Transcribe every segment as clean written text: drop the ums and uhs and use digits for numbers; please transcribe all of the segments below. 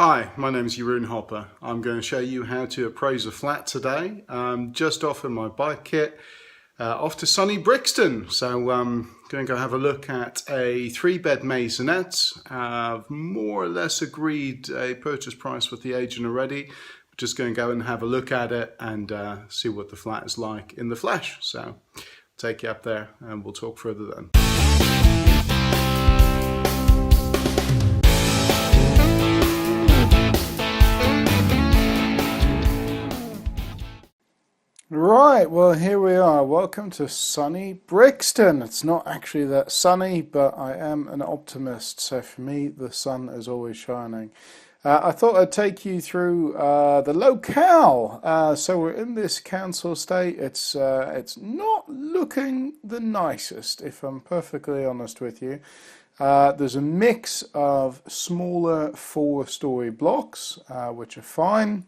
Hi, my name is Jeroen Hoppe. I'm going to show you how to appraise a flat today. Just off in my bike kit, off to sunny Brixton. So going to go have a look at a 3-bed maisonette. I've more or less agreed a purchase price with the agent already. We're just going to go and have a look at it and see what the flat is like in the flesh. So I'll take you up there and we'll talk further then. Right, well here we are. Welcome to sunny Brixton. It's not actually that sunny, but I am an optimist, so for me the sun is always shining. I thought I'd take you through the locale. So we're in this council estate. It's not looking the nicest, if I'm perfectly honest with you. There's a mix of smaller 4-story blocks, which are fine.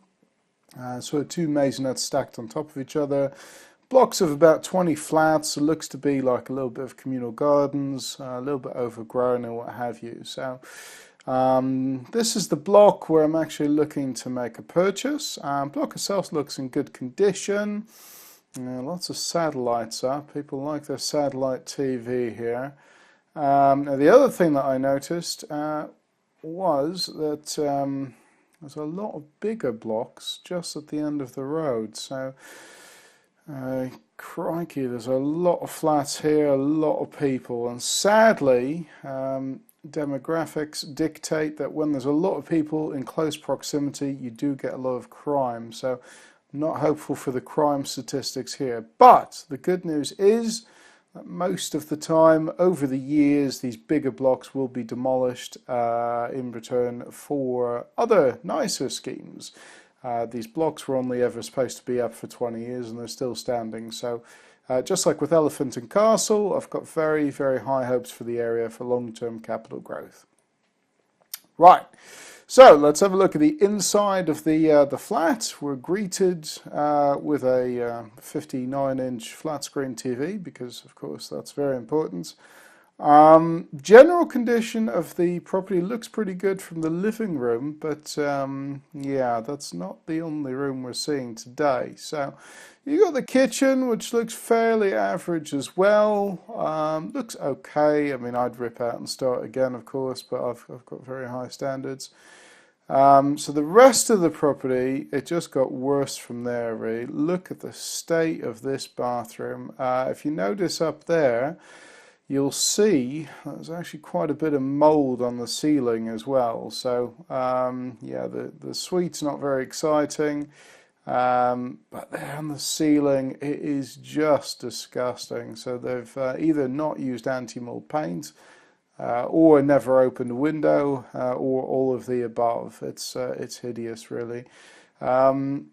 So 2 maisonettes stacked on top of each other, blocks of about 20 flats. It looks to be like a little bit of communal gardens, a little bit overgrown and what have you. So this is the block where I'm actually looking to make a purchase. Block itself looks in good condition. Lots of satellites up. People like their satellite TV here. Now the other thing that I noticed was that there's a lot of bigger blocks just at the end of the road, so crikey, there's a lot of flats here, a lot of people, and sadly demographics dictate that when there's a lot of people in close proximity you do get a lot of crime, so I'm not hopeful for the crime statistics here. But the good news is that most of the time over the years these bigger blocks will be demolished in return for other nicer schemes. These blocks were only ever supposed to be up for 20 years and they're still standing, so just like with Elephant and Castle, I've got very, very high hopes for the area for long-term capital growth. Right, so let's have a look at the inside of the flat. We're greeted with a 59-inch flat screen TV because, of course, that's very important. General condition of the property looks pretty good from the living room, but yeah, that's not the only room we're seeing today. So you got the kitchen, which looks fairly average as well. Looks okay. I mean, I'd rip out and start again, of course, but I've got very high standards. So the rest of the property, it just got worse from there, really. Look at the state of this bathroom. If you notice up there, you'll see there's actually quite a bit of mold on the ceiling as well. So yeah, the suite's not very exciting, but there on the ceiling it is just disgusting. So they've either not used anti-mold paint or never opened a window, or all of the above. It's hideous, really. The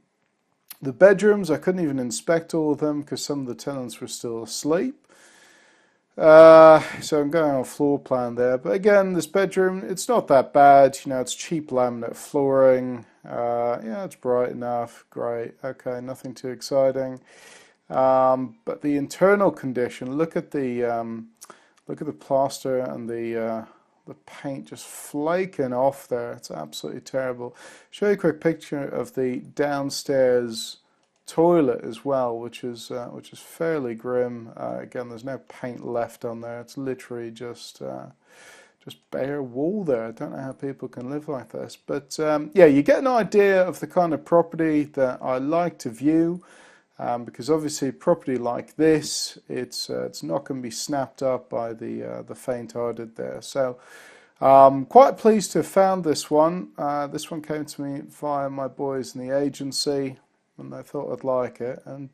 bedrooms, I couldn't even inspect all of them because some of the tenants were still asleep. So I'm going on floor plan there, but again, this bedroom, it's not that bad. You know, it's cheap laminate flooring. Yeah, it's bright enough. Great. Okay, nothing too exciting. But the internal condition, look at the plaster and the paint just flaking off there. It's absolutely terrible. Show you a quick picture of the downstairs toilet as well, which is fairly grim. Again, there's no paint left on there. It's literally just bare wall there. I don't know how people can live like this, but yeah, you get an idea of the kind of property that I like to view, because obviously property like this, it's not going to be snapped up by the faint-hearted there. So quite pleased to have found this one. This one came to me via my boys in the agency, and I thought I'd like it, and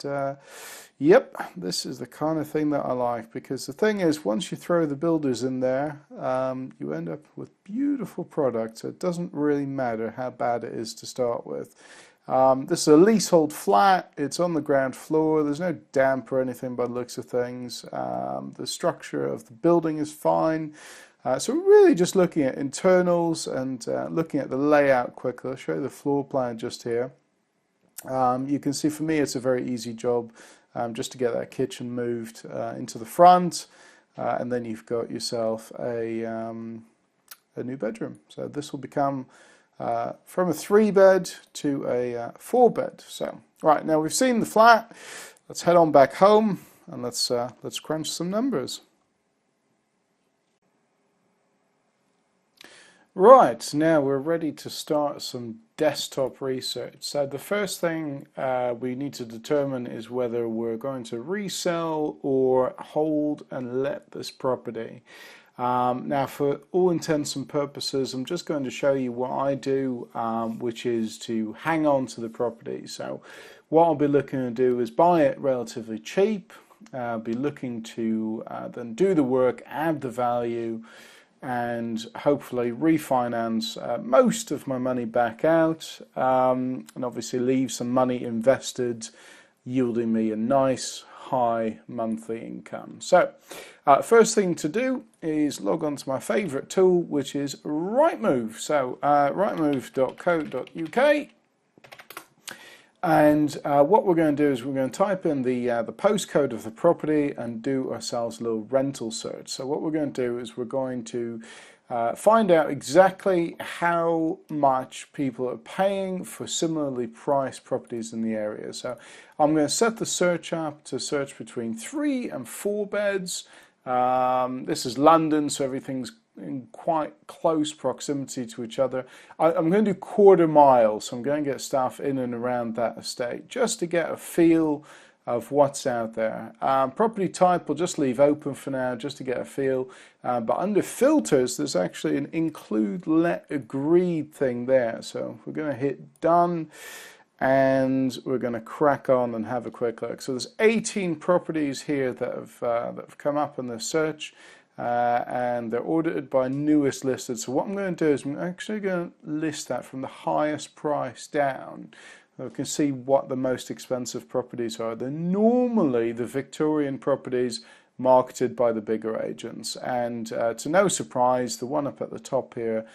yep, this is the kind of thing that I like, because the thing is, once you throw the builders in there, you end up with beautiful product, so it doesn't really matter how bad it is to start with. This is a leasehold flat. It's on the ground floor. There's no damp or anything by the looks of things. The structure of the building is fine. So we're really just looking at internals and looking at the layout quickly. I'll show you the floor plan just here. You can see for me it's a very easy job, just to get that kitchen moved into the front, and then you've got yourself a new bedroom. So this will become from a 3-bed to a 4-bed. So, right, now we've seen the flat. Let's head on back home and let's crunch some numbers. Right, now we're ready to start some desktop research. So the first thing we need to determine is whether we're going to resell or hold and let this property. Now, for all intents and purposes, I'm just going to show you what I do, which is to hang on to the property. So what I'll be looking to do is buy it relatively cheap, be looking to then do the work, add the value, and hopefully refinance most of my money back out, and obviously leave some money invested, yielding me a nice high monthly income. So first thing to do is log on to my favorite tool, which is Rightmove. So rightmove.co.uk. And what we're going to do is we're going to type in the postcode of the property and do ourselves a little rental search. So what we're going to do is we're going to find out exactly how much people are paying for similarly priced properties in the area. So I'm going to set the search up to search between 3 and 4 beds. This is London, so everything's in quite close proximity to each other. I'm going to do quarter mile, so I'm going to get stuff in and around that estate just to get a feel of what's out there. Property type we'll just leave open for now just to get a feel, but under filters there's actually an include let agreed thing there, so we're going to hit done and we're going to crack on and have a quick look. So there's 18 properties here that have come up in the search. And they're audited by newest listed. So what I'm going to do is I'm actually going to list that from the highest price down. So we can see what the most expensive properties are. They're normally the Victorian properties marketed by the bigger agents. And to no surprise, the one up at the top here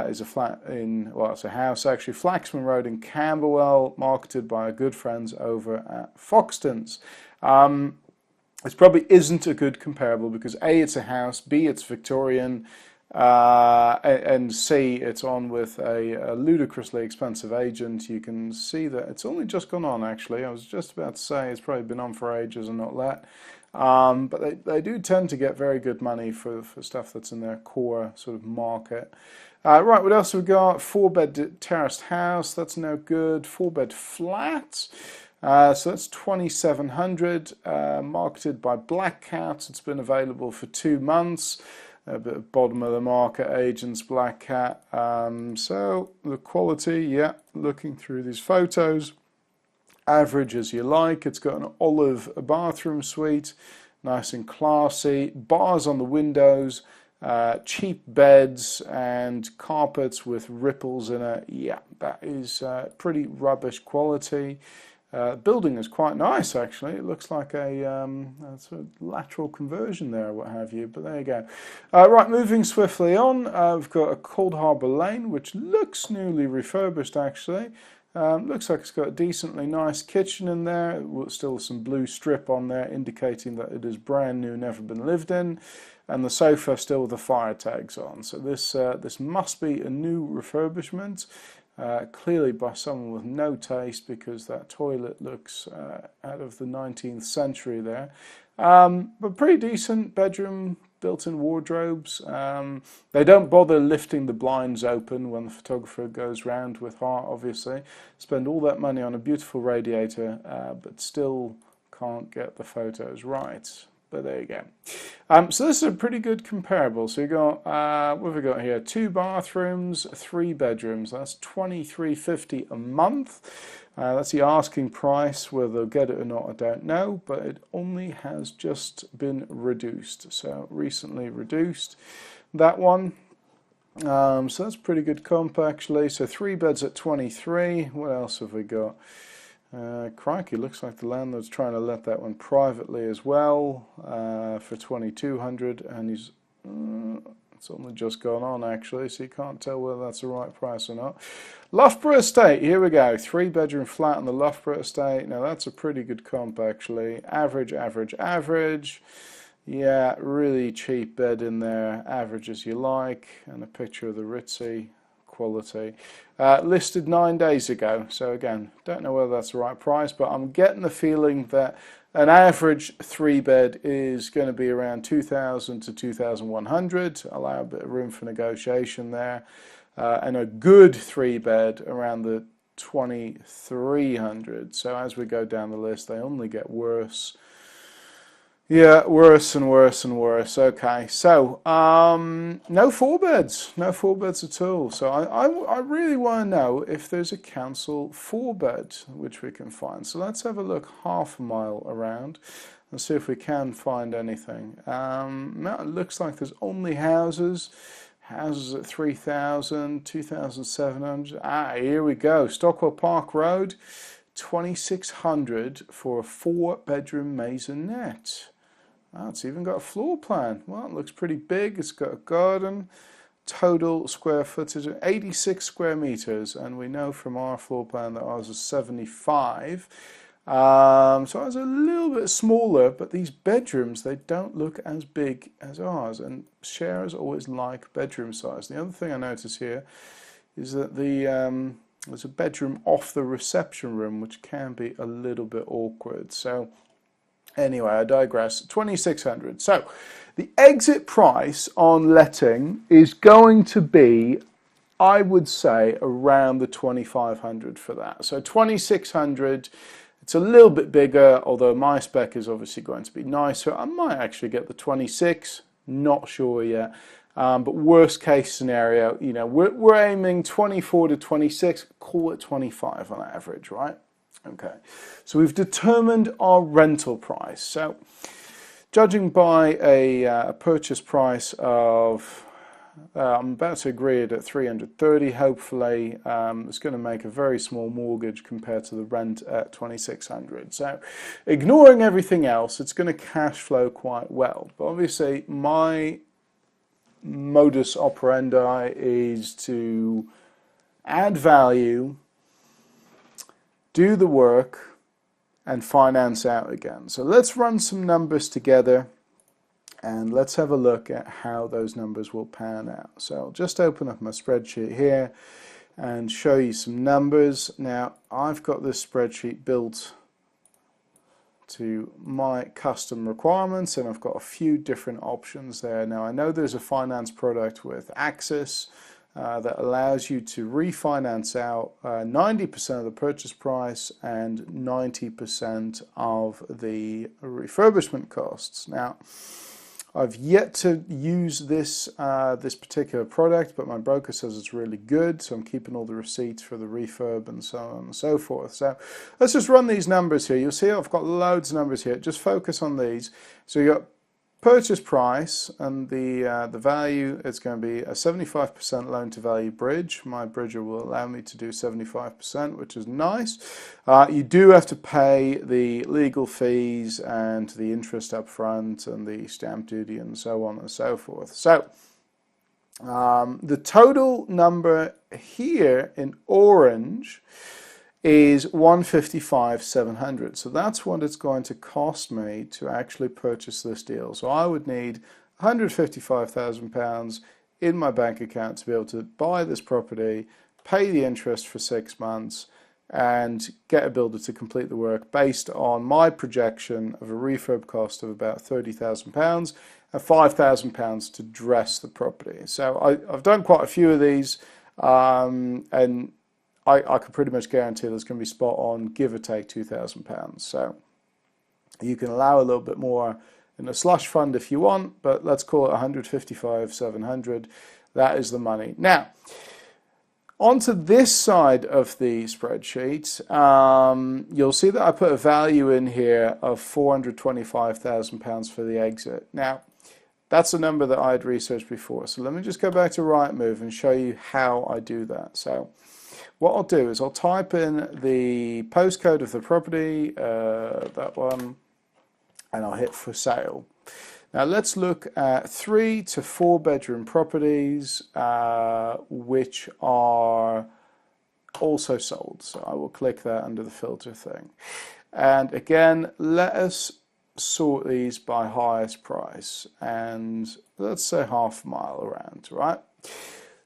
is a flat in, well, it's a house actually, Flaxman Road in Camberwell, marketed by our good friends over at Foxtons. This probably isn't a good comparable because A, it's a house, B, it's Victorian, and C, it's on with a ludicrously expensive agent. You can see that it's only just gone on actually. I was just about to say it's probably been on for ages and not let. But they do tend to get very good money for stuff that's in their core sort of market. Right, what else have we got? 4-bed terraced house, that's no good. 4-bed flat. So that's 2,700, marketed by Black Cat. It's been available for 2 months. A bit of bottom of the market agents, Black Cat. So the quality, yeah, looking through these photos, average as you like. It's got an olive bathroom suite, nice and classy. Bars on the windows, cheap beds and carpets with ripples in it. Yeah, that is pretty rubbish quality. Building is quite nice actually. It looks like a sort of lateral conversion there, what have you, but there you go. Right, moving swiftly on, we've got a Cold Harbour Lane, which looks newly refurbished actually. Looks like it's got a decently nice kitchen in there, still some blue strip on there indicating that it is brand new, never been lived in, and the sofa still with the fire tags on. So this must be a new refurbishment. Clearly by someone with no taste, because that toilet looks out of the 19th century there. But pretty decent bedroom, built-in wardrobes. They don't bother lifting the blinds open when the photographer goes round with heart, obviously. Spend all that money on a beautiful radiator, but still can't get the photos right. But there you go. So this is a pretty good comparable. So you got, what have we got here? 2 bathrooms, 3 bedrooms. That's $23.50 a month. That's the asking price. Whether they'll get it or not, I don't know. But it only has just been reduced. So recently reduced. That one. So that's pretty good comp actually. So 3 beds at 23. What else have we got? Crikey, looks like the landlord's trying to let that one privately as well for 2,200, and he's it's only just gone on actually, so you can't tell whether that's the right price or not. Loughborough Estate, here we go, 3-bedroom flat on the Loughborough Estate. Now that's a pretty good comp actually. Average, average, average. Yeah, really cheap bed in there, average as you like, and a picture of the Ritzy. quality. Listed 9 days ago, so again, don't know whether that's the right price, but I'm getting the feeling that an average 3-bed is going to be around 2,000 to 2,100. Allow a bit of room for negotiation there, and a good 3-bed around the 2,300. So as we go down the list, they only get worse. Yeah, worse and worse and worse. Okay, so no 4-beds, no 4-beds at all. So I really want to know if there's a council 4-bed which we can find. So let's have a look half a mile around and see if we can find anything. No, it looks like there's only houses. Houses at 3,000, 2,700. Ah, here we go. Stockwell Park Road, 2,600 for a 4-bedroom maisonette. Oh, it's even got a floor plan. Well, it looks pretty big. It's got a garden. Total square footage of 86 square meters, and we know from our floor plan that ours is 75. So ours is a little bit smaller, but these bedrooms, they don't look as big as ours, and sharers always like bedroom size. The other thing I notice here is that there's a bedroom off the reception room, which can be a little bit awkward. So anyway, I digress. 2,600. So the exit price on letting is going to be, I would say, around the 2,500 for that. So 2,600. It's a little bit bigger, although my spec is obviously going to be nicer. I might actually get the 26. Not sure yet. But worst case scenario, you know, we're aiming 24 to 26. Call it 25 on average, right? Okay, so we've determined our rental price. So judging by a purchase price of, I'm about to agree it at 330, hopefully. It's going to make a very small mortgage compared to the rent at 2,600. So ignoring everything else, it's going to cash flow quite well. But obviously my modus operandi is to add value, do the work, and finance out again. So let's run some numbers together and let's have a look at how those numbers will pan out. So I'll just open up my spreadsheet here and show you some numbers. Now I've got this spreadsheet built to my custom requirements, and I've got a few different options there. Now I know there's a finance product with Axis that allows you to refinance out 90% of the purchase price and 90% of the refurbishment costs. Now, I've yet to use this particular product, but my broker says it's really good, so I'm keeping all the receipts for the refurb and so on and so forth. So let's just run these numbers here. You'll see I've got loads of numbers here. Just focus on these. So you got purchase price, and the value is going to be a 75% loan to value bridge. My bridger will allow me to do 75%, which is nice. You do have to pay the legal fees and the interest up front and the stamp duty and so on and so forth. So the total number here in orange is 155,700. So that's what it's going to cost me to actually purchase this deal. So I would need £155,000 in my bank account to be able to buy this property, pay the interest for 6 months, and get a builder to complete the work based on my projection of a refurb cost of about £30,000 and £5,000 to dress the property. So I've done quite a few of these, and I can pretty much guarantee there's going to be spot on, give or take £2,000. So you can allow a little bit more in a slush fund if you want, but let's call it 155,700. That is the money. Now, onto this side of the spreadsheet, you'll see that I put a value in here of £425,000 for the exit. Now, that's a number that I had researched before. So let me just go back to Rightmove and show you how I do that. So what I'll do is I'll type in the postcode of the property, that one, and I'll hit for sale. Now let's look at 3 to 4 bedroom properties which are also sold. So I will click that under the filter thing. And again, let us sort these by highest price, and let's say half a mile around, right?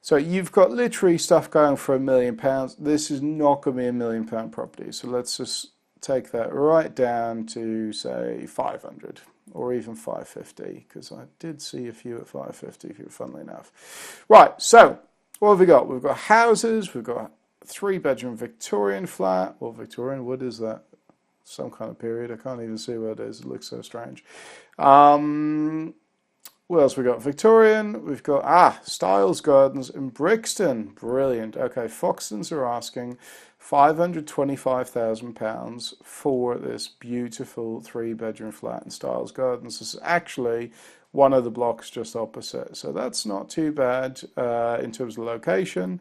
So you've got literally stuff going for £1 million. This is not going to be £1 million property. So let's just take that right down to say 500 or even 550, because I did see a few at 550, funnily enough. Right, so what have we got? We've got houses, we've got a 3-bedroom Victorian flat. Well, Victorian, what is that? Some kind of period. I can't even see what it is. It looks so strange. What else we got? Victorian. We've got Styles Gardens in Brixton. Brilliant. Okay, Foxtons are asking £525,000 for this beautiful 3-bedroom flat in Styles Gardens. This is actually one of the blocks just opposite, so that's not too bad in terms of location.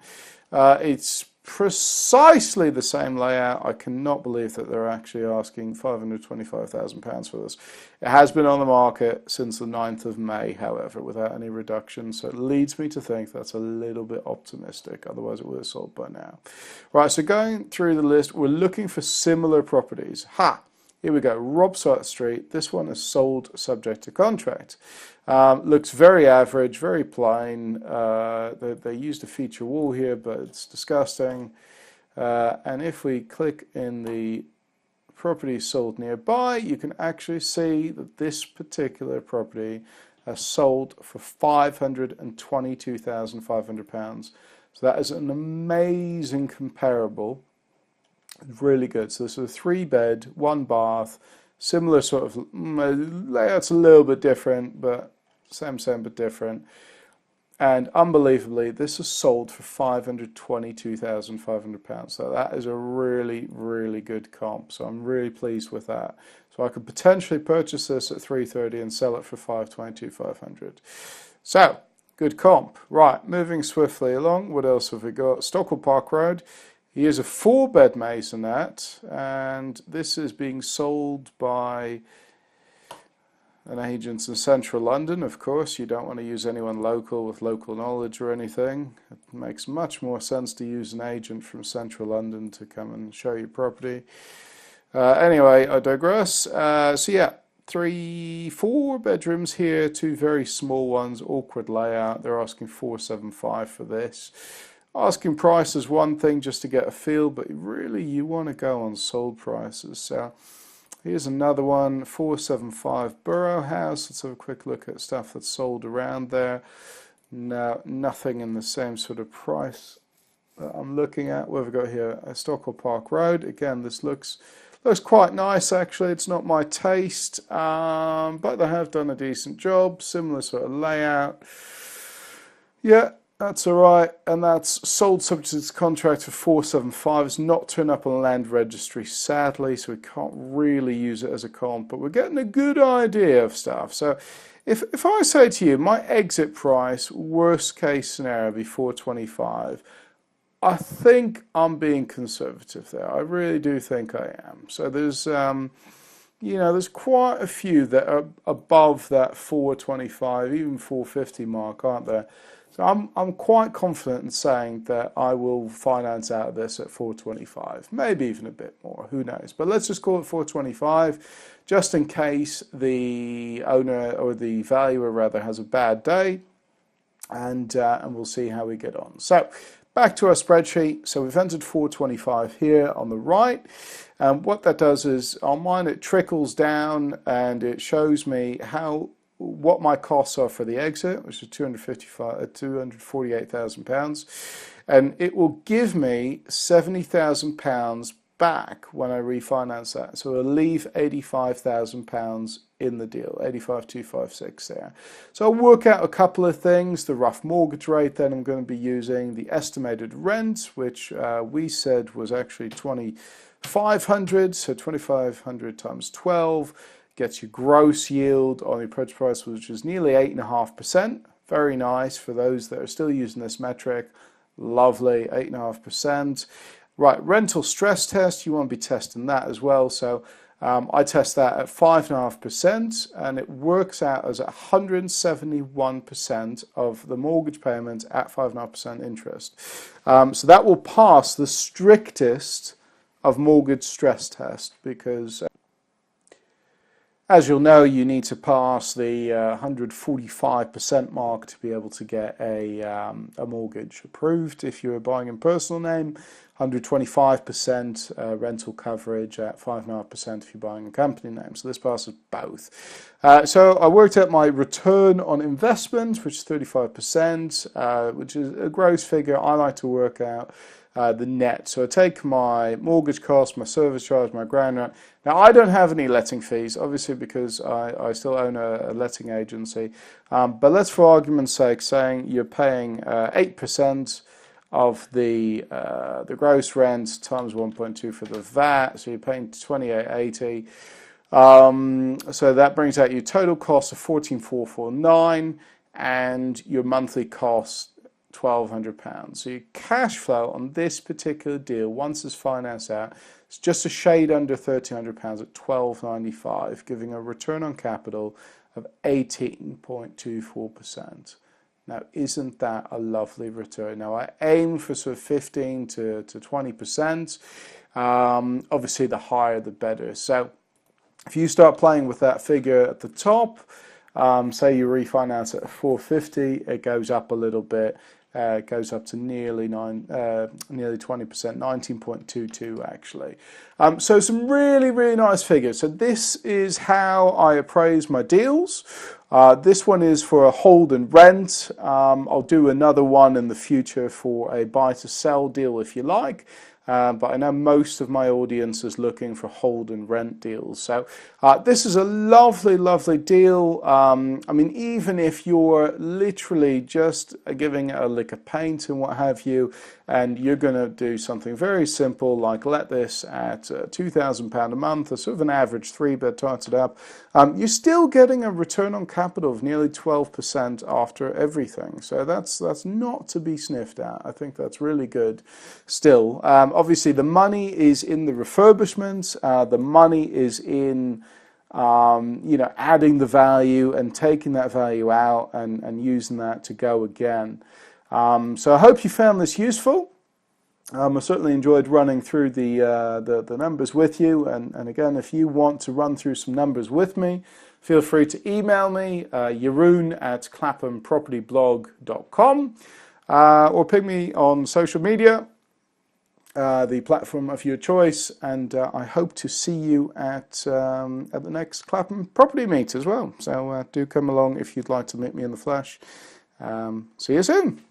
It's precisely the same layout. I cannot believe that they're actually asking £525,000 for this. It has been on the market since the 9th of May, however, without any reduction, so it leads me to think that's a little bit optimistic, otherwise it would have sold by now. Right, so going through the list, we're looking for similar properties. Here we go, Robsart Street. This one is sold subject to contract. Looks very average, very plain. They used a feature wall here, but it's disgusting. And if we click in the property sold nearby, you can actually see that this particular property has sold for £522,500. So that is an amazing comparable. Really good. So this is a 3-bed, 1-bath, similar sort of layout's a little bit different, but same but different. And unbelievably, this is sold for £522,500. So that is a really, really good comp. So I'm really pleased with that. So I could potentially purchase this at £330 and sell it for £522,500. So good comp. Right, moving swiftly along. What else have we got? Stockwell Park Road. Here's a 4-bed maisonette, and this is being sold by an agent in central London. Of course, you don't want to use anyone local with local knowledge or anything. It makes much more sense to use an agent from central London to come and show you property. Anyway, I digress. So yeah, 4 bedrooms here, 2 very small ones, awkward layout. They're asking £475 for this. Asking price is one thing just to get a feel, but really you want to go on sold prices. So here's another one, 475 Borough House. Let's have a quick look at stuff that's sold around there. No, nothing in the same sort of price that I'm looking at. What have we got here? Stockwell Park Road. Again, this looks quite nice actually. It's not my taste, but they have done a decent job. Similar sort of layout. Yeah. That's all right, and that's sold subject to contract for £475. It's not turned up on the land registry, sadly, so we can't really use it as a comp, but we're getting a good idea of stuff. So if I say to you, my exit price, worst case scenario, be £425, I think I'm being conservative there. I really do think I am. So there's, there's quite a few that are above that £425, even £450 mark, aren't there? So I'm quite confident in saying that I will finance out of this at £425, maybe even a bit more, who knows. But let's just call it £425, just in case the owner or the valuer rather has a bad day, and we'll see how we get on. So back to our spreadsheet. So we've entered £425 here on the right. What that does is on mine it trickles down and it shows me what my costs are for the exit, which is £248,000, and it will give me £70,000 back when I refinance that. So it'll leave £85,000 in the deal, 85,256 there. So I'll work out a couple of things: the rough mortgage rate that I'm going to be using, the estimated rent, which we said was actually 2,500, so 2,500 times 12. Gets you gross yield on your purchase price, which is nearly 8.5%. Very nice for those that are still using this metric. Lovely, 8.5%. Right, rental stress test, you want to be testing that as well. So I test that at 5.5%, and it works out as 171% of the mortgage payment at 5.5% interest. So that will pass the strictest of mortgage stress test, because As you'll know, you need to pass the 145% mark to be able to get a mortgage approved if you're buying in personal name, 125% rental coverage at 5.5% if you're buying a company name. So this passes both. So I worked out my return on investment, which is 35%, which is a gross figure. I like to work out the net. So I take my mortgage cost, my service charge, my ground rent. Now I don't have any letting fees, obviously, because I still own a letting agency. But let's, for argument's sake, saying you're paying 8% of the gross rent times 1.2 for the VAT, so you're paying 28.80. So that brings out your total cost of 14,449 and your monthly cost £1,200. So your cash flow on this particular deal, once it's financed out, it's just a shade under £1,300 at £1,295, giving a return on capital of 18.24%. Now, isn't that a lovely return? Now, I aim for sort of 15 to 20%. Obviously, the higher, the better. So if you start playing with that figure at the top, say you refinance at 450, it goes up a little bit. It goes up to nearly 20%, 19.22 actually. So some really, really nice figures. So this is how I appraise my deals. This one is for a hold and rent. I'll do another one in the future for a buy to sell deal if you like. But I know most of my audience is looking for hold and rent deals. So this is a lovely, lovely deal. I mean, even if you're literally just giving it a lick of paint and what have you, and you're going to do something very simple like let this at £2,000 a month, a sort of an average 3-bed tarted up, you're still getting a return on capital of nearly 12% after everything. So that's not to be sniffed at. I think that's really good still. Obviously, the money is in the refurbishment. The money is in adding the value and taking that value out and using that to go again. So I hope you found this useful. I certainly enjoyed running through the numbers with you. And again, if you want to run through some numbers with me, feel free to email me, Jeroen at claphampropertyblog.com, or ping me on social media, the platform of your choice. And I hope to see you at the next Clapham property meet as well. So do come along if you'd like to meet me in the flesh. See you soon.